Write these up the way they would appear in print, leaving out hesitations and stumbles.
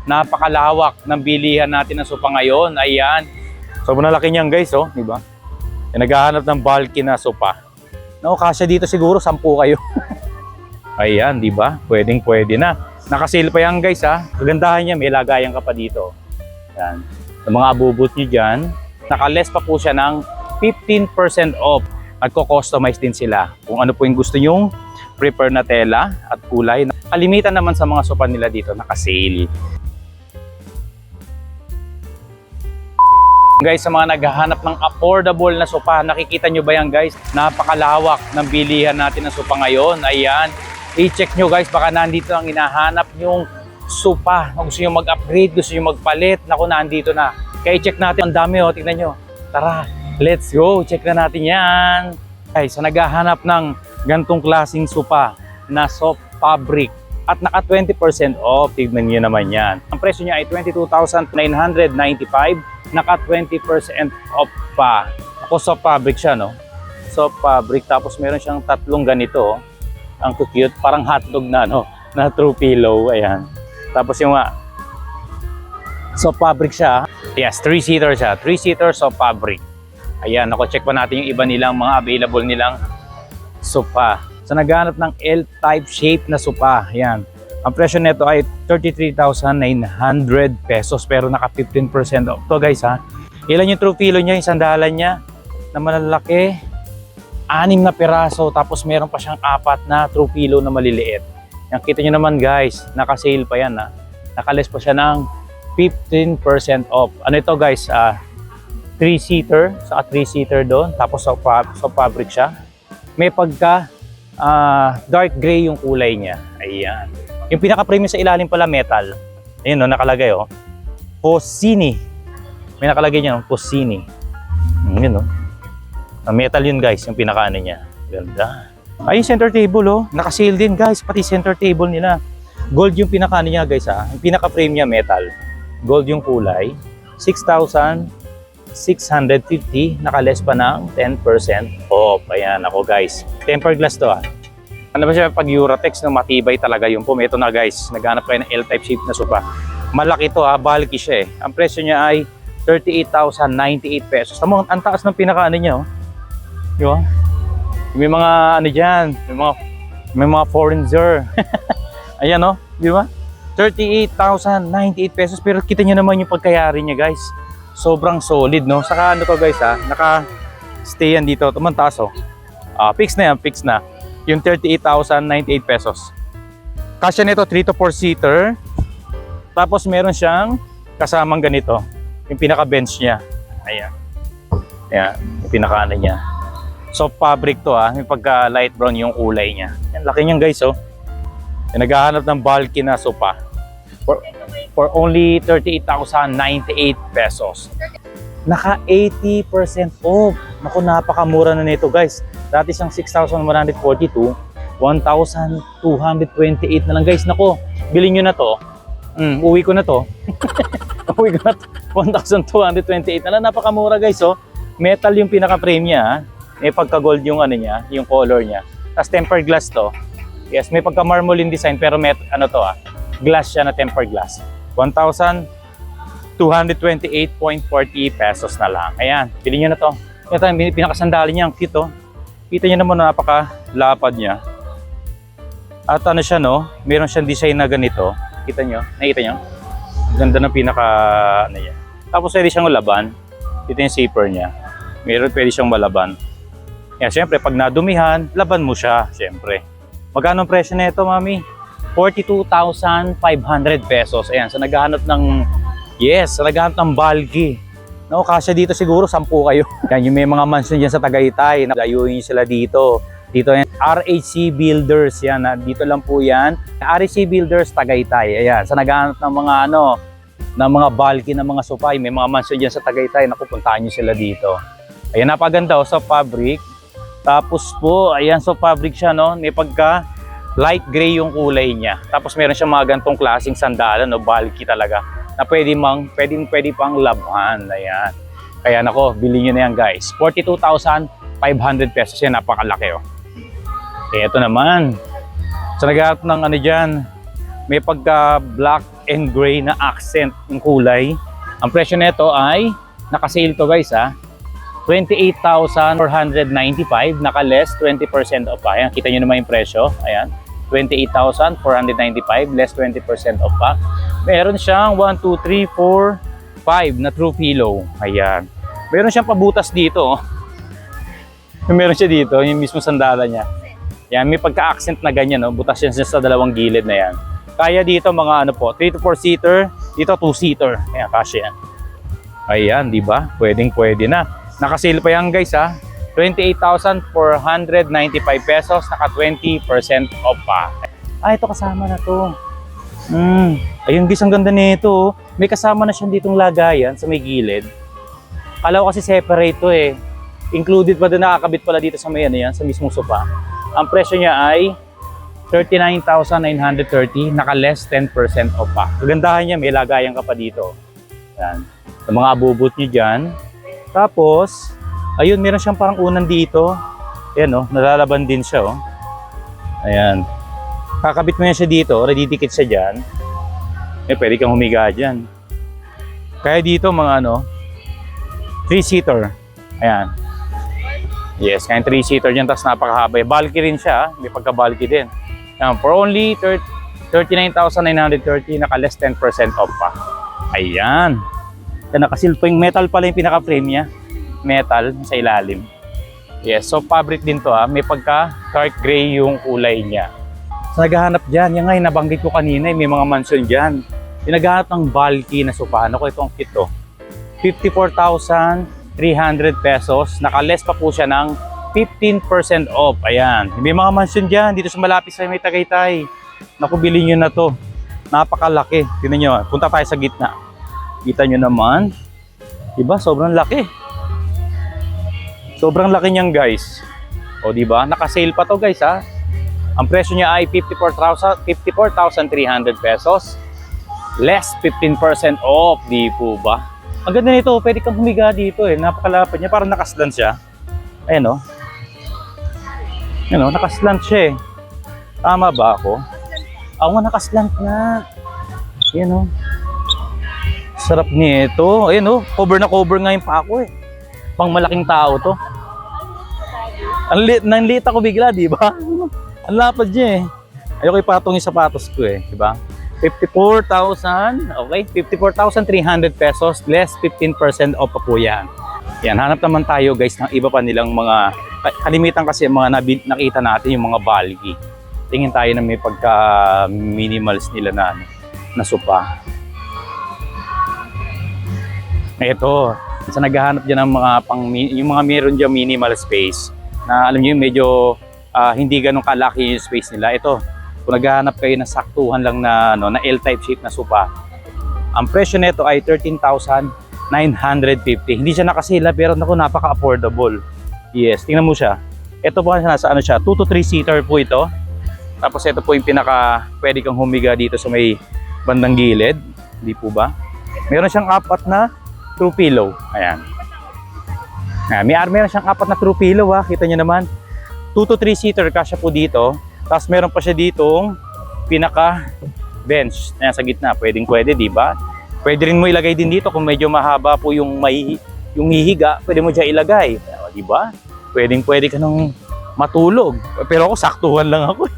Napakalawak ng bilihan natin ng sopa ngayon. Ayan. Sobrang laki niyan guys, oh, di ba? Naghahanap ng bulky na sopa. No, kasya dito siguro 10 kayo. Ayan, di ba? Pwede na. Naka-sale pa yan guys, ha. Kagandahan niya, may lagayan ka pa dito. Ayan. Sa mga abubot niyo dyan, naka-less pa po siya ng 15% off. Nagko-customize din sila kung ano po yung gusto nyong prepare na tela at kulay. Kalimitan naman sa mga sopa nila dito, naka-sale. Guys, sa mga naghahanap ng affordable na sopa, nakikita nyo ba yan guys? Napakalawak ng bilihan natin ng sopa ngayon. Ayan, i-check nyo guys, baka nandito ang hinahanap nyong sopa. Gusto nyo mag-upgrade, gusto nyo magpalit, naku, nandito na. Kaya i-check natin, ang dami, oh, tignan nyo. Tara, let's go, check na natin yan. Guys, sa naghahanap ng gantong klaseng sopa na soft fabric at naka 20% off, tignan nyo naman yan. Ang presyo niya ay 22,995, naka 20% off pa. Ako, soft fabric siya, no? Soft fabric, tapos meron siyang tatlong ganito, oh. Ang cute, parang hotdog na, no? Na true pillow, ayan. Tapos yung soft fabric siya. Yes, 3-seater siya. 3-seater soft fabric. Ayan, ako, check pa natin yung iba nilang mga available nilang sopa. Sa naghahanap ng L-type shape na sopa, ayan. Ang presyo nito ay 33,900 pesos pero naka 15% off to guys, ha. Ilan yung true pillow niya, yung sandalan niya na malalaki, 6 na piraso, tapos meron pa siyang 4 na true pillow na maliliit. Yan, kita nyo naman guys, naka-sale pa yan, ha. Naka-less pa siya ng 15% off. Ano ito guys, 3-seater, sa 3-seater doon, tapos sa fabric siya. May pagka dark gray yung kulay niya. Ayan. Yung pinaka-premium sa ilalim pala metal. Ayun, no, nakalagay, oh. Posini. May nakalagay niya, Posini. Yun, no. Metal yun, guys, yung pinaka-ano niya. Ganda. Ay, yung center table, oh. Naka-sale din, guys, pati center table nila. Gold yung pinaka-ano niya, guys, ha. Yung pinaka-frame niya metal. Gold yung kulay. 6,650. Naka-less pa ng 10% off. Ayan, ako, guys. Tempered glass to, ha. Ano ba siya, pag Uratex, no, matibay talaga yung foam. Ito na guys, naghanap kayo ng L-type shape na sopa. Malaki to, ha, bulky siya, eh. Ang presyo niya ay 38,098 pesos. Tama, ang taas ng pinaka-ano niya, oh. Di ba? May mga ano dyan, may mga foreigner. Ayan, oh, di ba? 38,098 pesos, pero kita nyo naman yung pagkayari niya guys. Sobrang solid, no? Saka ano to guys, ha, naka-stay yan dito. Tumantaas, oh. Fix na yan, fix na. Yung 38,098 pesos. Kasya nito 3 to 4 seater. Tapos meron siyang kasamang ganito. Yung pinaka-bench niya. Ayan. Ayan. Yung pinaka-ano niya. Soft fabric to, ha. Yung pagka light brown yung kulay niya. Yan, laki niyan guys, oh. Yung naghahanap ng bulky na sopa. For only 38,098 pesos. Naka 80% off. Naku, napakamura na nito guys. Dati siyang 6,142, 1,228 na lang guys. Nako, bilhin nyo na to. Uwi ko na to. Uwi ko na to. 1,228 na lang. Napakamura guys, oh. Metal yung pinaka-frame niya, ha? May pagka-gold yung ano niya, yung color niya. Tapos tempered glass to. Yes, may pagka-marmoline design pero ano to, ha? Glass siya na tempered glass. 1,228.40 pesos na lang. Ayan, bilhin nyo na to. Ito, pinakasandali niya, ang cute, oh. Kita niyo naman, napakalapad niya. At ano siya, no? Meron siyang design na ganito. Kita niyo? Nakita niyo? Ganda ng pinaka ano niya. Tapos pwede siyang laban. Ito yung zipper niya. Meron pwede siyang malaban. Yan, syempre pag nadumihan, laban mo siya, syempre. Magkano ang presyo nito, mami? 42,500 pesos. Ayan, sa naghahanap ng bulky. No, kasya dito siguro 10 kayo. Yan, yung may mga mansion dyan sa Tagaytay. Layuin sila dito. Dito yan, RHC Builders. Yan, dito lang po yan. RHC Builders Tagaytay. Ayan, sa naghahanap ng mga ng mga bulky na mga sopa. May mga mansion dyan sa Tagaytay. Naku, puntahan nyo sila dito. Ayan, napaganda, oh, soft fabric. Tapos po, ayan, soft fabric siya, no? May pagka light gray yung kulay niya. Tapos meron siyang mga gantong klaseng sandalan, no? Bulky talaga. Na pwede pang laban. Ayan. Kaya nako, bilhin nyo na yan guys. 42,500 pesos yan, napakalaki, oh. Ito naman. Sa naghahanap ng ano dyan, may pagka black and gray na accent yung kulay. Ang presyo nito ay naka-sale to guys ha. 28,495, naka-less 20% off pa. Ayan, kita nyo naman yung presyo. Ayan, 28,495, less 20% off pa. Meron siyang 1, 2, 3, 4, 5 na true pillow. Ayan. Meron siyang pabutas dito. Oh. Meron siya dito, yung mismo sandala niya. Yan, may pagka-accent na ganyan. Oh. Butas yan sa dalawang gilid na yan. Kaya dito mga ano po, 3 to 4 seater, dito 2 seater. Ayan, kasya yan. Ayan, di ba? Pwedeng-pwede na. Naka-sale pa yan guys ha. 28,495 pesos, naka 20% off pa. Ah, ito kasama na to. Ayun guys, ang ganda nito. May kasama na siyang ditong lagayan sa may gilid. Kala ko kasi separate to eh. Included pa din, nakakabit pala dito sa may ano yan, sa mismong sofa. Ang presyo niya ay 39,930, naka less 10% off pa. Kagandahan niya, may lagayan ka pa dito. Yan. Sa mga abubot niyo dyan. Tapos, ayun, meron siyang parang unan dito. Ayan, oh, nalalaban din siya, oh. Ayan. Kakabit mo yan siya dito, didikit siya dyan. Eh, pwede kang humiga dyan. Kaya dito, mga ano, 3-seater. Ayan. Yes, kaya 3-seater dyan, tapos napakahaba. Bulky rin siya, may pagka-bulky din. Ayan, for only 39,930, naka less 10% off pa. Ayan. Nakasil pa yung metal pala yung pinaka-frame niya. Metal sa ilalim. Yes, so fabric din to ha. May pagka dark gray yung kulay niya. So naghahanap dyan. Yan nga yung nabanggit ko kanina. May mga mansion dyan. Yung naghahanap ng bulky na sofa. Ano ko itong kit to? 54,300 pesos. Naka-less pa po siya ng 15% off. Ayan. May mga mansion dyan. Dito sa malapit sa may Tagaytay. Naku, bilhin nyo na to. Napakalaki. Tingnan nyo. Punta tayo sa gitna. Kita nyo naman. Diba? Sobrang laki. Sobrang laki niyan guys. O diba? Naka-sale pa to guys ha. Ang presyo niya ay 54,300 pesos. Less 15% off. Di po ba? Ang ganda nito. Pwede kang humiga dito eh. Napakalapad niya. Parang nakaslant siya. Ayan o. Ayan o. Nakaslant siya eh. Tama ba ako? Ako nga nakaslant na. Ayan o. Sarap nito. Ayun oh, cover na cover nga yung pako eh. Pang malaking tao to. Ang liit ako bigla, di ba? Ang lapad niya eh. Ayoko ipatong yung sapatos ko eh, di ba? 54,000, okay? 54,300 pesos, less 15% off pa po yan. Yan, hanap naman tayo guys ng iba pa nilang mga, kalimitan kasi mga nakita natin yung mga bulky. Tingin tayo na may pagka-minimals nila na sofa. Ito, sa naghahanap dyan ng mga yung mga meron dyan minimal space na alam niyo medyo hindi ganun kalaki yung space nila. Ito, kung naghahanap kayo ng saktuhan lang na L-type shape na sofa, ang presyo nito ay 13,950. Hindi siya nakasila pero naku, napaka-affordable. Yes, tingnan mo siya. Ito po nasa ano siya, 2 to 3 seater po ito. Tapos ito po yung pinaka pwede kang humiga dito sa may bandang gilid. Hindi po ba? Meron siyang apat na true pillow. Ayan. Meron siyang apat na true pillow ha. Kita nyo naman. 2 to 3 seater kasya po dito. Tapos meron pa siya ditong pinaka bench. Ayan sa gitna. Pwede, di ba? Pwede rin mo ilagay din dito kung medyo mahaba po yung hihiga. Pwede mo dyan ilagay. Di ba? Pwede ka nang matulog. Pero ako saktuhan lang ako.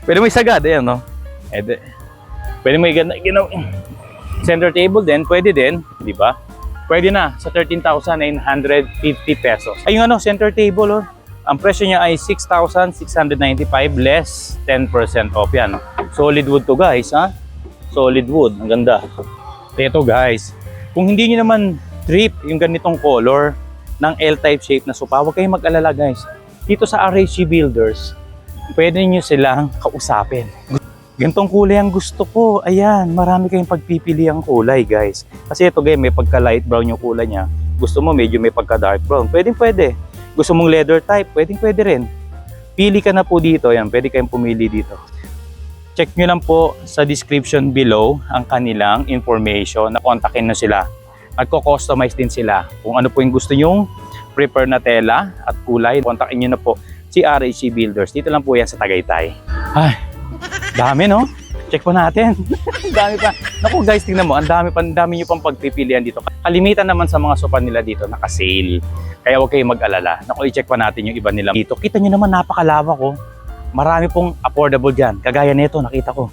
Pwede mo isagad. Ayan no. Pwede mo center table din. Pwede din. Di ba? Pwede na sa 13,950 pesos. Ay yung center table ang presyo niya ay 6,695 less 10% off yan. Solid wood to guys ha. Solid wood. Ang ganda. Ito guys. Kung hindi niyo naman trip yung ganitong color ng L-type shape na sofa, huwag kayong mag-alala guys. Dito sa RHG Builders, pwede niyo silang kausapin. Gantong kulay ang gusto ko. Ayan, marami kayong pagpipili ang kulay, guys. Kasi ito, guys, may pagka-light brown yung kulay niya. Gusto mo, medyo may pagka-dark brown. Pwede. Gusto mong leather type, pwede rin. Pili ka na po dito. Ayan, pwede kayong pumili dito. Check nyo lang po sa description below ang kanilang information na kontakin na sila. Nagko-customize din sila. Kung ano po yung gusto nyong prepare na tela at kulay, kontakin nyo na po si RHG Builders. Dito lang po yan sa Tagaytay. Ay, dami no? Check po natin. Ang dami pa. Naku guys, tingnan mo, ang dami nyo pang pagpipilian dito. Kalimitan naman sa mga sopa nila dito, naka-sale. Kaya huwag kayong mag-alala. Naku, i-check pa natin yung iba nila dito. Kita nyo naman, napakalawak oh. Marami pong affordable dyan. Kagaya nito, nakita ko.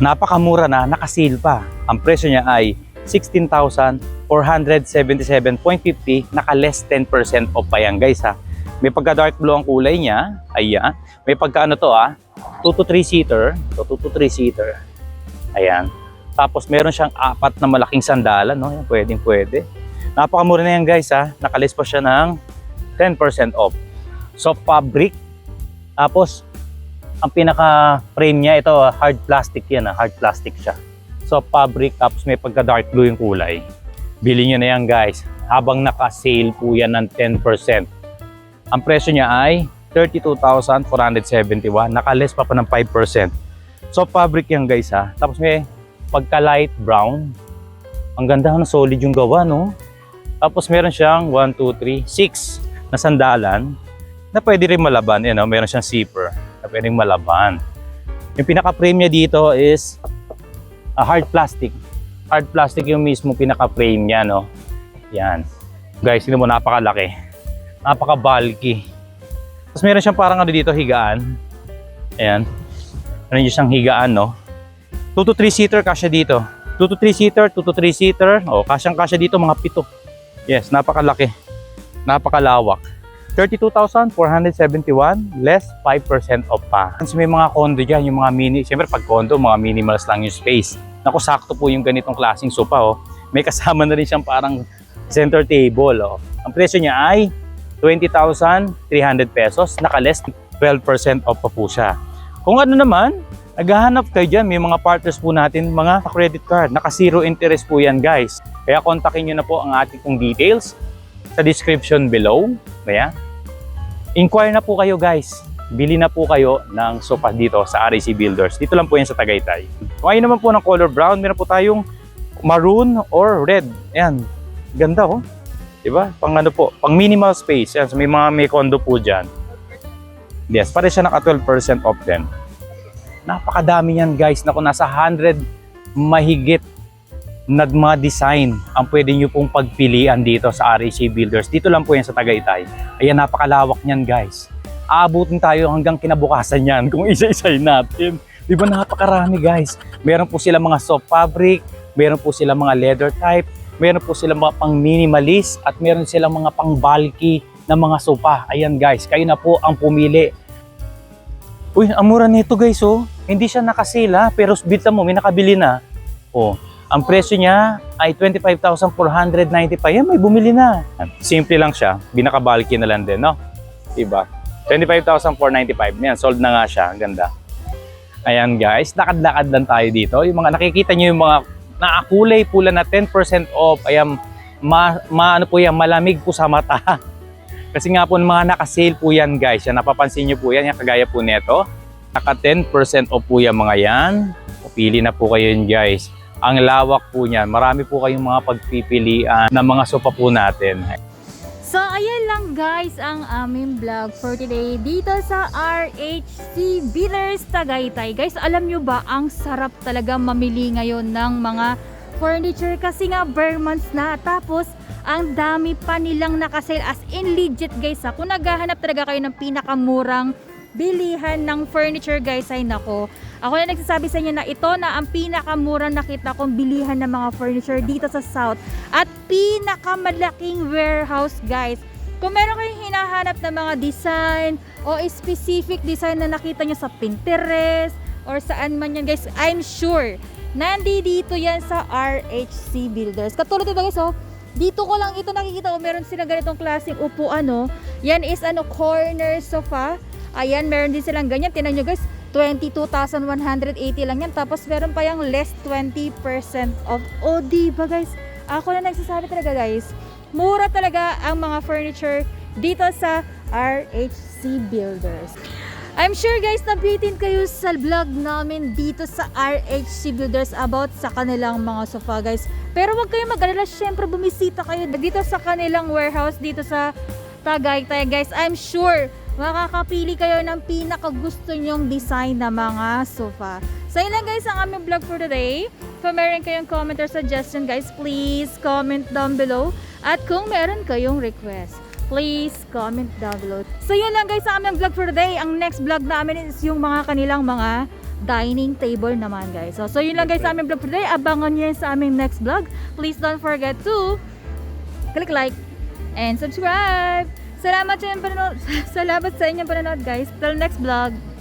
Napakamura na, naka-sale pa. Ang presyo niya ay 16,477.50, naka-less 10% off pa yan guys ha. May pagka-dark blue ang kulay niya. Ayan. May pagka-ano to 2 to 3 seater. So 2 to 3 seater. Ayan. Tapos meron siyang 4 na malaking sandalan, no? Yan, pwede. Napakamura na yan guys ha. Naka-less pa siya ng 10% off. So fabric. Tapos ang pinaka-frame niya ito, hard plastic yan, hard plastic siya. So fabric, tapos may pagka-dark blue yung kulay. Bili nyo na yan guys. Habang naka-sale po yan ng 10%. Ang presyo niya ay 32,471. Naka-less pa ng 5%. So fabric yan guys ha. Tapos may pagka-light brown. Ang ganda na solid yung gawa no. Tapos meron siyang 1, 2, 3, 6 na sandalan na pwede rin malaban. Yan, no? Meron siyang zipper na pwedeng malaban. Yung pinaka-frame niya dito is hard plastic. Hard plastic yung mismo pinaka-frame niya, no? Yan. Guys, tingnan mo, napakalaki. Napaka-bulky. Tapos meron siyang parang ano dito, higaan. Ayan. Meron siyang higaan, no? 2 to 3 seater kasya dito. 2 to 3 seater, 2 to 3 seater. O, kasyang-kasya dito, mga 7. Yes, napakalaki. Napakalawak. 32,471, less 5% off pa. Kasi may mga condo dyan, yung mga mini, siyempre pag condo, mga minimals lang yung space. Naku, sakto po yung ganitong klaseng sofa, oh. May kasama na rin siyang parang center table, oh. Ang presyo niya ay 20,300 pesos, naka-less 12% off pa po siya. Kung ano naman, naghahanap kayo dyan, may mga partners po natin, mga credit card, naka-zero interest po yan guys. Kaya kontakin nyo na po ang ating pong details sa description below. Kaya, inquire na po kayo guys. Bili na po kayo ng sofa dito sa RAC Builders. Dito lang po yan sa Tagaytay. Kung ayaw naman po ng color brown, meron po tayong maroon or red. Ayan, ganda oh. Diba? Pang ano po, pang minimal space. Yan, so may condo po dyan. Yes, pare siya naka 12% off din. Napakadami yan guys. Naku, nasa 100 mahigit na mga design ang pwede nyo pong pagpilian dito sa RAC Builders. Dito lang po yan sa Tagaytay. Ayan, napakalawak niyan guys. Aabutin tayo hanggang kinabukasan yan kung isa-isay natin. Di ba napakarami guys? Meron po sila mga soft fabric, meron po sila mga leather type, meron po sila mga pang minimalist, at meron sila mga pang bulky na mga sofa. Ayan guys, kayo na po ang pumili. Uy, ang mura nito guys oh. Hindi siya nakasila, pero bita mo, may nakabili na. Oh. Ang presyo niya ay 25,495. Yan, may bumili na. Simple lang siya. Binaka-bulky na lang din, no? Diba? 25,495. Yan, sold na nga siya. Ang ganda. Ayan guys, lakad-lakad lang tayo dito. Yung mga nakikita nyo yung mga nakakulay pula na 10% off. Ayan, ano po yan, malamig po sa mata. Kasi nga po, mga naka-sale po yan guys. Yan, napapansin nyo po yan. Yan, kagaya po neto. Naka 10% off po yan mga yan. Pili na po kayo yun guys. Ang lawak po niyan. Marami po kayong mga pagpipilian ng mga sofa po natin. So, ayan lang guys ang aming vlog for today dito sa RHC Builders Tagaytay. Guys, alam nyo ba, ang sarap talaga mamili ngayon ng mga furniture kasi nga bare months na. Tapos, ang dami pa nilang nakasale, as in legit guys. Kung naghahanap talaga kayo ng pinakamurang bilihan ng furniture guys, ay nako. Ako na nagsasabi sa inyo na ito na ang pinakamurang nakita kong bilihan ng mga furniture dito sa South. At pinakamalaking warehouse guys. Kung meron kayong hinahanap na mga design o specific design na nakita nyo sa Pinterest or saan man yan guys, I'm sure nandito yan sa RHC Builders. Katulad ito guys, oh, dito ko lang ito nakikita ko, meron silang ganitong klaseng upuan, no? Yan is corner sofa. Ayan, meron din silang ganyan. Tingnan nyo guys, 22,180 lang yan. Tapos meron pa yung less 20% off. O, diba guys? Ako na nagsasabi talaga guys. Mura talaga ang mga furniture dito sa RHC Builders. I'm sure guys, nabitin kayo sa vlog namin dito sa RHC Builders about sa kanilang mga sofa guys. Pero wag kayong mag-alala, syempre bumisita kayo dito sa kanilang warehouse dito sa Tagaytay guys. I'm sure makakapili kayo ng pinakagusto nyong design na mga sofa. So yun lang guys ang aming vlog for today. Kung meron kayong comment or suggestion guys, please comment down below. At kung meron kayong request, please comment down below. So yun lang guys ang aming vlog for today. Ang next vlog namin is yung mga kanilang mga dining table naman guys. So yun lang guys sa aming vlog for today. Abangan nyo yun sa aming next vlog. Please don't forget to click like and subscribe. Salamat sa inyong panonood. Salamat sa inyong panonood guys. Till next vlog.